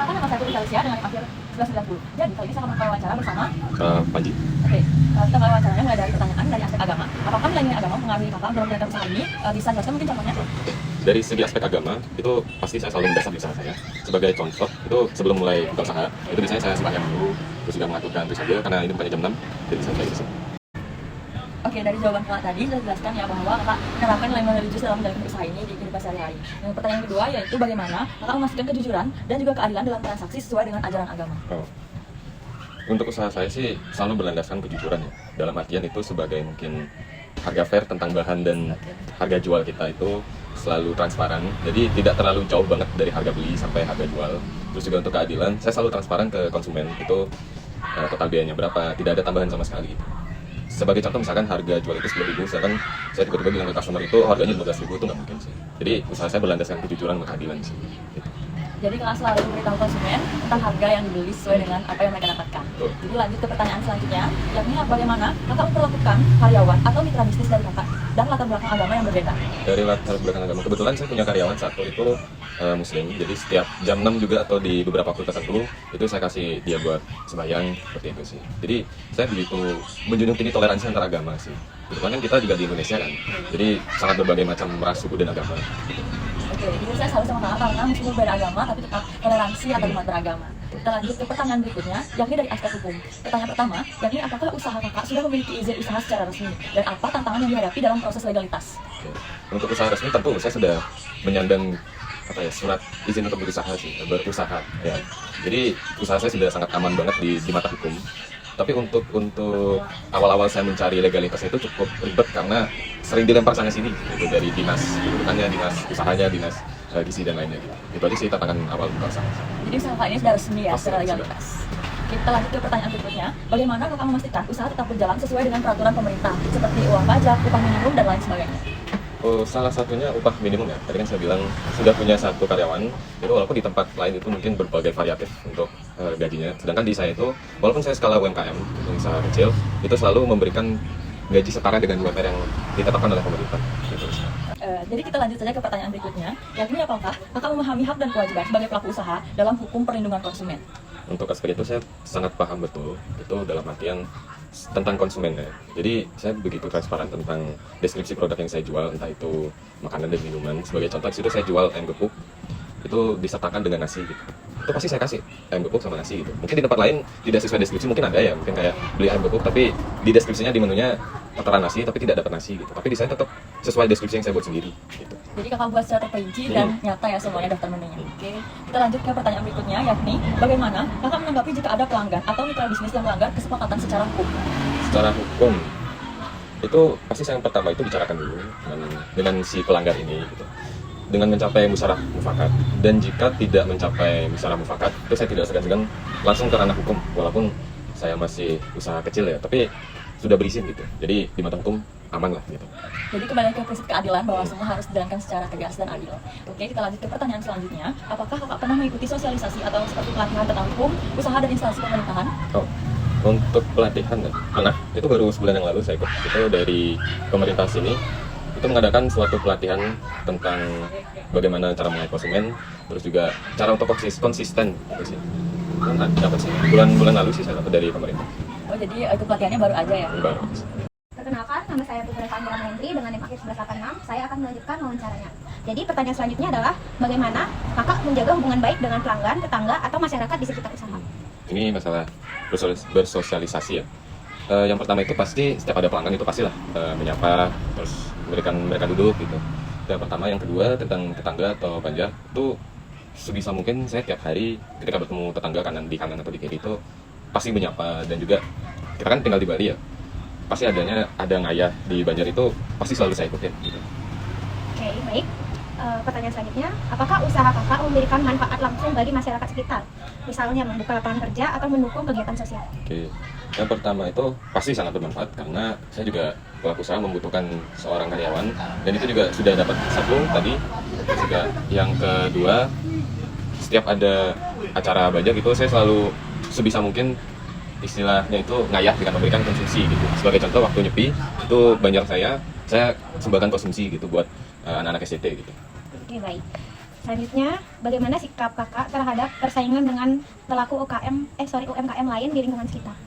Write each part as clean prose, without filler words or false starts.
Perkenalkan, nama saya Putri Alicia dengan akhir 1990. Jadi kali ini saya akan membuka wawancara bersama Panji. Oke, kita mulai wawancaranya mulai dari pertanyaan dari aspek agama. Apakah nilai agama mengaruhi kakak dalam menjalankan usaha ini? Bisa jelaskan mungkin contohnya? Dari segi aspek agama, itu pasti saya selalu mendasar di usaha saya. Sebagai contoh, itu sebelum mulai buka usaha, itu biasanya saya sembahyang dulu, terus juga mengaturkan terus saja, karena ini bukannya jam 6, jadi saya mulai di sini. Oke, dari jawaban kakak tadi sudah jelaskan ya bahwa kakak menerapkan nilai religius dalam menjalankan usaha ini di kehidupan sehari-hari. Dan pertanyaan kedua yaitu bagaimana kakak memastikan kejujuran dan juga keadilan dalam transaksi sesuai dengan ajaran agama. Untuk usaha saya sih selalu berlandaskan kejujuran ya. Dalam artian itu sebagai mungkin harga fair tentang bahan dan harga jual kita itu selalu transparan. Jadi tidak terlalu jauh banget dari harga beli sampai harga jual. Terus juga untuk keadilan, saya selalu transparan ke konsumen. Itu total biayanya berapa, tidak ada tambahan sama sekali. Sebagai contoh misalkan harga jual itu 10.000, misalkan saya tiba-tiba bilang ke customer itu harganya 15.000, itu nggak mungkin sih. Jadi usaha saya berlandaskan kejujuran dan keadilan sih. Gitu. Jadi kakak selalu memberitahu konsumen tentang harga yang dibeli sesuai dengan apa yang mereka dapatkan. Betul. Jadi lanjut ke pertanyaan selanjutnya, yakni bagaimana kakak memperlakukan karyawan atau mitra bisnis dari kakak dan latar belakang agama yang berbeda. Dari latar belakang agama, kebetulan saya punya karyawan satu itu muslim, jadi setiap jam 6 juga atau di beberapa waktu tertentu itu saya kasih dia buat sembahyang, seperti itu sih. Jadi saya begitu menjunjung tinggi toleransi antar agama sih. Kebetulan kan kita juga di Indonesia kan, jadi sangat berbagai macam ras, suku dan agama. Oke, jadi saya selalu sama kakak karena meskipun berbeda agama tapi tetap toleransi antar umat beragama. Kita lanjut ke pertanyaan berikutnya, yakni dari aspek hukum. Pertanyaan pertama, yakni apakah usaha kakak sudah memiliki izin usaha secara resmi dan apa tantangan yang dihadapi dalam proses legalitas? Oke. Untuk usaha resmi tentu saya sudah menyandang surat izin untuk berusaha berusaha ya. Jadi usaha saya sudah sangat aman banget di mata hukum. Tapi untuk awal-awal saya mencari legalitasnya itu cukup ribet karena sering dilempar sana sini gitu, dari dinas kedudukannya, dinas usahanya, dinas gizi dan lainnya gitu. Itu aja sih tantangan awal buka usaha. Jadi usaha kakak ini sudah resmi ya secara legalitas. Kita lanjut ke pertanyaan berikutnya, bagaimana kakak memastikan usaha tetap berjalan sesuai dengan peraturan pemerintah seperti uang pajak, upah minimum dan lain sebagainya? Salah satunya upah minimum ya. Tadi kan saya bilang sudah punya satu karyawan, itu walaupun di tempat lain itu mungkin berbagai variatif untuk gajinya. Sedangkan di saya itu, walaupun saya skala UMKM, usaha kecil, itu selalu memberikan gaji setara dengan UMR yang ditetapkan oleh pemerintah. Gitu. Jadi kita lanjut saja ke pertanyaan berikutnya, yakni apakah kakak memahami hak dan kewajiban sebagai pelaku usaha dalam hukum perlindungan konsumen? Untuk aspek itu saya sangat paham betul, itu dalam artian tentang konsumen ya. Jadi saya begitu transparan tentang deskripsi produk yang saya jual, entah itu makanan dan minuman. Sebagai contoh di situ saya jual ayam gepuk, itu disertakan dengan nasi gitu. Itu pasti saya kasih ayam gepuk sama nasi gitu. Mungkin di tempat lain tidak sesuai deskripsi, mungkin ada ya, mungkin kayak beli ayam gepuk tapi di deskripsinya di menunya tertera nasi tapi tidak dapat nasi gitu. Tapi di saya tetap sesuai deskripsi yang saya buat sendiri gitu. Jadi kakak buat secara terperinci dan nyata ya semuanya daftar menunya. Oke, kita lanjut ke pertanyaan berikutnya, yakni bagaimana kakak menanggapi jika ada pelanggan atau mitra bisnis yang melanggar kesepakatan secara hukum? Secara hukum itu pasti saya yang pertama itu bicarakan dulu dengan si pelanggar ini gitu, dengan mencapai musyawarah mufakat, dan jika tidak mencapai musyawarah mufakat itu saya tidak segan-segan langsung ke ranah hukum, walaupun saya masih usaha kecil ya, tapi sudah berizin gitu, jadi di mata hukum aman lah gitu. Jadi kembali ke prinsip keadilan bahwa semua harus dijalankan secara tegas dan adil. Oke, kita lanjut ke pertanyaan selanjutnya, apakah kakak pernah mengikuti sosialisasi atau seperti pelatihan tentang hukum, usaha dan instansi pemerintahan? Untuk pelatihan pernah, itu baru sebulan yang lalu saya ikut, itu dari pemerintah sini, itu mengadakan suatu pelatihan tentang bagaimana cara melayani konsumen, terus juga cara untuk konsisten gitu sih. Dapat sih, bulan lalu sih saya dapat dari pemerintah. Oh, jadi itu pelatihannya baru aja ya? Baru. Perkenalkan, nama saya Putri Fahira Hendri dengan NIM akhir 1186. Saya akan melanjutkan wawancaranya. Jadi pertanyaan selanjutnya adalah bagaimana kakak menjaga hubungan baik dengan pelanggan, tetangga, atau masyarakat di sekitar usaha? Ini masalah bersosialisasi ya. Yang pertama itu pasti setiap ada pelanggan itu pastilah menyapa, terus memberikan mereka duduk gitu. Yang pertama, yang kedua tentang tetangga atau banjar itu sebisa mungkin saya tiap hari ketika bertemu tetangga di kanan atau di kiri itu pasti menyapa, dan juga kita kan tinggal di Bali ya, pasti ada ngayah di Banjar itu pasti selalu saya ikutin gitu. Oke, baik. Pertanyaan selanjutnya, apakah usaha kakak memberikan manfaat langsung bagi masyarakat sekitar? Misalnya membuka lapangan kerja atau mendukung kegiatan sosial? Oke, yang pertama itu pasti sangat bermanfaat karena saya juga pelaku usaha membutuhkan seorang karyawan, dan itu juga sudah dapat satu tadi. Terus juga yang kedua, setiap ada acara Banjar gitu saya selalu sebisa mungkin istilahnya itu ngayah dengan memberikan konsumsi gitu. Sebagai contoh waktu nyepi itu Banjar saya sumbangkan konsumsi gitu buat anak-anak SCT gitu. Oke, baik. Selanjutnya, bagaimana sikap kakak terhadap persaingan dengan pelaku UMKM lain di lingkungan sekitar?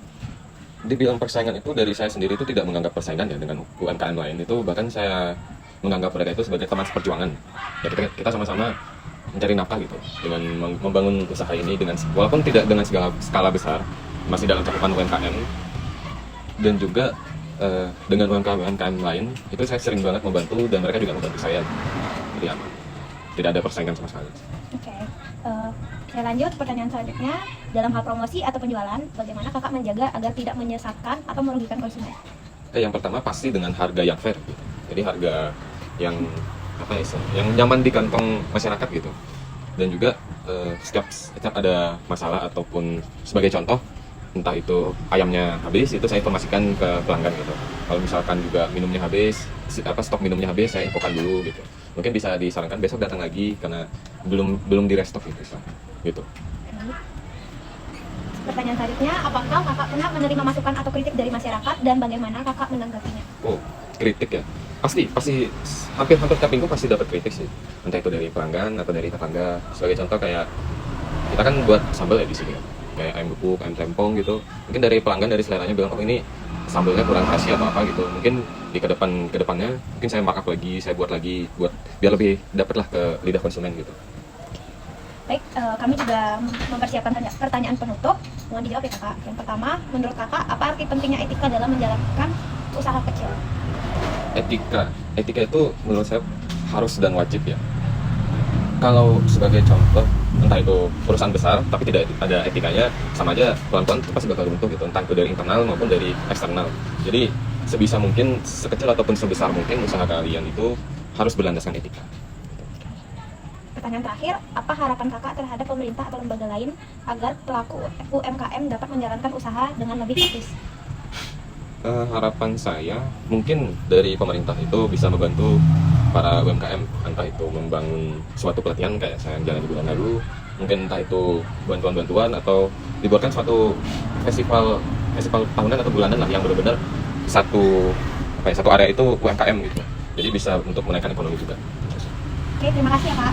Dibilang persaingan itu dari saya sendiri itu tidak menganggap persaingan ya dengan UMKM lain, itu bahkan saya menganggap mereka itu sebagai teman seperjuangan. Ya kita sama-sama mencari nafkah gitu dengan membangun usaha ini dengan walaupun tidak dengan skala besar, masih dalam cakupan UMKM, dan juga dengan UMKM lain itu saya sering banget membantu dan mereka juga membantu saya. Jadi aman. Tidak ada persaingan sama sekali. Oke, saya lanjut pertanyaan selanjutnya. Dalam hal promosi atau penjualan, bagaimana kakak menjaga agar tidak menyesatkan atau merugikan konsumen? Yang pertama pasti dengan harga yang fair gitu. Jadi harga yang yang nyaman di kantong masyarakat gitu. Dan juga setiap ada masalah ataupun sebagai contoh, entah itu ayamnya habis, itu saya informasikan ke pelanggan gitu. Kalau misalkan juga minumnya habis, stok minumnya habis, saya infokan dulu gitu. Mungkin bisa disarankan besok datang lagi karena belum di restock gitu. Pertanyaan selanjutnya, apakah kakak pernah menerima masukan atau kritik dari masyarakat dan bagaimana kakak menanggapinya? Oh, kritik ya. Pasti hampir tiap minggu pasti dapat kritik sih. Entah itu dari pelanggan atau dari tetangga. Sebagai contoh kayak kita kan buat sambal ya di sini. Kayak ayam gepuk, ayam tempong gitu. Mungkin dari pelanggan dari seleranya bilang, "Oh, ini sambalnya kurang kasih atau apa gitu." Mungkin di kedepannya mungkin saya markup lagi, saya buat lagi biar lebih dapatlah ke lidah konsumen gitu. Baik, kami juga mempersiapkan pertanyaan penutup. Mohon dijawab ya kakak. Yang pertama, menurut kakak, apa arti pentingnya etika dalam menjalankan usaha kecil? Etika itu menurut saya harus dan wajib ya. Kalau sebagai contoh, entah itu perusahaan besar tapi tidak ada etikanya, sama aja pelan-pelan itu pasti bakal runtuh gitu, entah itu dari internal maupun dari eksternal. Jadi sebisa mungkin, sekecil ataupun sebesar mungkin usaha kalian itu harus berlandaskan etika. Pertanyaan terakhir, apa harapan kakak terhadap pemerintah atau lembaga lain agar pelaku UMKM dapat menjalankan usaha dengan lebih etis? Harapan saya mungkin dari pemerintah itu bisa membantu para UMKM, entah itu membangun suatu pelatihan kayak saya yang jalan di bulan lalu, mungkin entah itu bantuan-bantuan atau dibuatkan suatu festival tahunan atau bulanan lah yang benar-benar satu area itu UMKM gitu. Jadi bisa untuk menaikkan ekonomi juga. Oke, terima kasih ya kak.